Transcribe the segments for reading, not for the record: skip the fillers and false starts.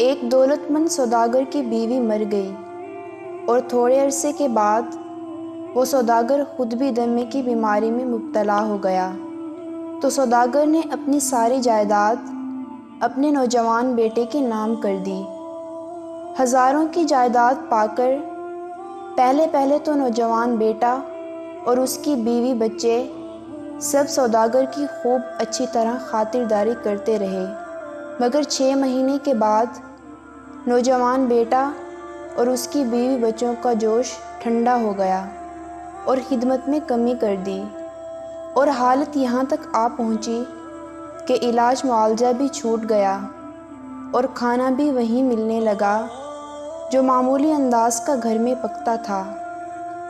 ایک دولت مند سوداگر کی بیوی مر گئی اور تھوڑے عرصے کے بعد وہ سوداگر خود بھی دمے کی بیماری میں مبتلا ہو گیا۔ تو سوداگر نے اپنی ساری جائیداد اپنے نوجوان بیٹے کے نام کر دی۔ ہزاروں کی جائیداد پا کر پہلے تو نوجوان بیٹا اور اس کی بیوی بچے سب سوداگر کی خوب اچھی طرح خاطرداری کرتے رہے، مگر 6 مہینے کے بعد نوجوان بیٹا اور اس کی بیوی بچوں کا جوش ٹھنڈا ہو گیا اور خدمت میں کمی کر دی، اور حالت یہاں تک آ پہنچی کہ علاج معالجہ بھی چھوٹ گیا اور کھانا بھی وہیں ملنے لگا جو معمولی انداز کا گھر میں پکتا تھا،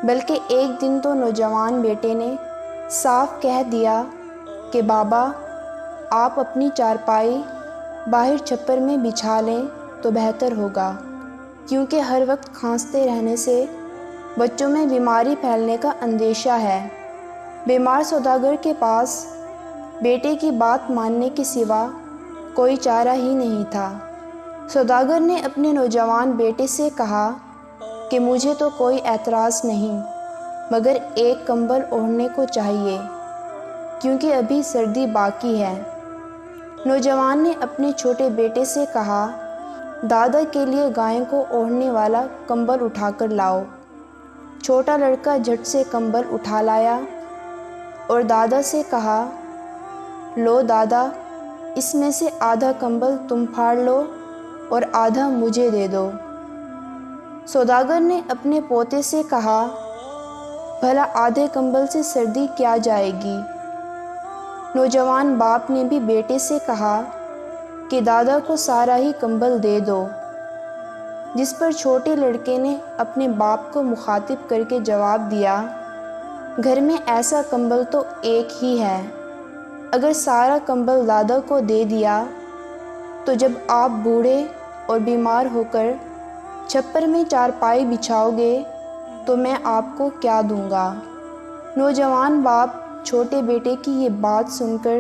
بلکہ ایک دن تو نوجوان بیٹے نے صاف کہہ دیا کہ بابا، آپ اپنی چارپائی باہر چھپر میں بچھا لیں تو بہتر ہوگا، کیونکہ ہر وقت کھانستے رہنے سے بچوں میں بیماری پھیلنے کا اندیشہ ہے۔ بیمار سوداگر کے پاس بیٹے کی بات ماننے کے سوا کوئی چارہ ہی نہیں تھا۔ سوداگر نے اپنے نوجوان بیٹے سے کہا کہ مجھے تو کوئی اعتراض نہیں، مگر ایک کمبل اوڑھنے کو چاہیے، کیونکہ ابھی سردی باقی ہے۔ نوجوان نے اپنے چھوٹے بیٹے سے کہا، دادا کے لیے گائے کو اوڑھنے والا کمبل اٹھا کر لاؤ۔ چھوٹا لڑکا جھٹ سے کمبل اٹھا لایا اور دادا سے کہا، لو دادا، اس میں سے آدھا کمبل تم پھاڑ لو اور آدھا مجھے دے دو۔ سوداگر نے اپنے پوتے سے کہا، بھلا آدھے کمبل سے سردی کیا جائے گی؟ نوجوان باپ نے بھی بیٹے سے کہا کہ دادا کو سارا ہی کمبل دے دو، جس پر چھوٹے لڑکے نے اپنے باپ کو مخاطب کر کے جواب دیا، گھر میں ایسا کمبل تو ایک ہی ہے، اگر سارا کمبل دادا کو دے دیا تو جب آپ بوڑھے اور بیمار ہو کر چھپر میں چارپائی بچھاؤ گے تو میں آپ کو کیا دوں گا؟ نوجوان باپ چھوٹے بیٹے کی یہ بات سن کر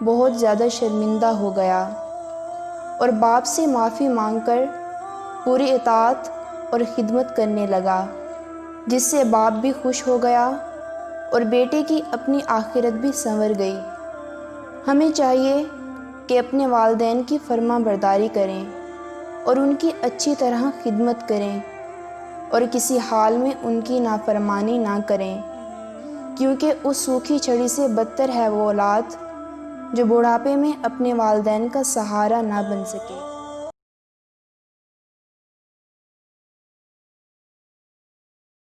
بہت زیادہ شرمندہ ہو گیا اور باپ سے معافی مانگ کر پوری اطاعت اور خدمت کرنے لگا، جس سے باپ بھی خوش ہو گیا اور بیٹے کی اپنی آخرت بھی سنور گئی۔ ہمیں چاہیے کہ اپنے والدین کی فرما برداری کریں اور ان کی اچھی طرح خدمت کریں اور کسی حال میں ان کی نافرمانی نہ کریں، کیونکہ اس سوکھی چھڑی سے بدتر ہے وہ اولاد جو بڑھاپے میں اپنے والدین کا سہارا نہ بن سکے۔